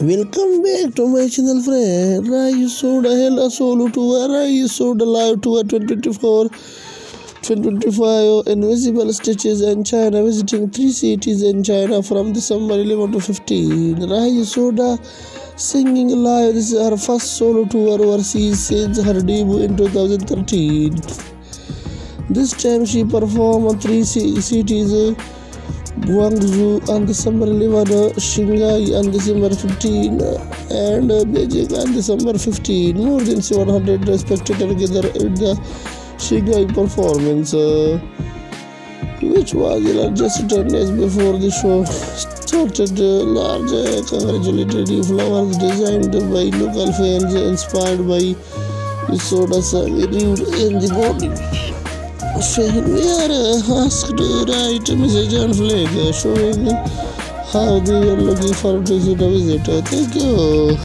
Welcome back to my channel, friend. Rai Soda held solo tour. Rai Soda live tour 2024-2025 Invisible Stitches in China, visiting 3 cities in China from December 11 to 15. Rai Soda singing live. This is her first solo tour overseas since her debut in 2013. This time she performed on 3 cities. Guangzhou on December 11, Shanghai on December 15, and Beijing on December 15. More than 700 spectators together at the Shanghai performance, which was the largest attendance before the show started. Large congratulatory flowers designed by local fans, inspired by Soda song reviewed in the morning. We are asked to write a message on flag showing how they are looking forward to the visit. Thank you.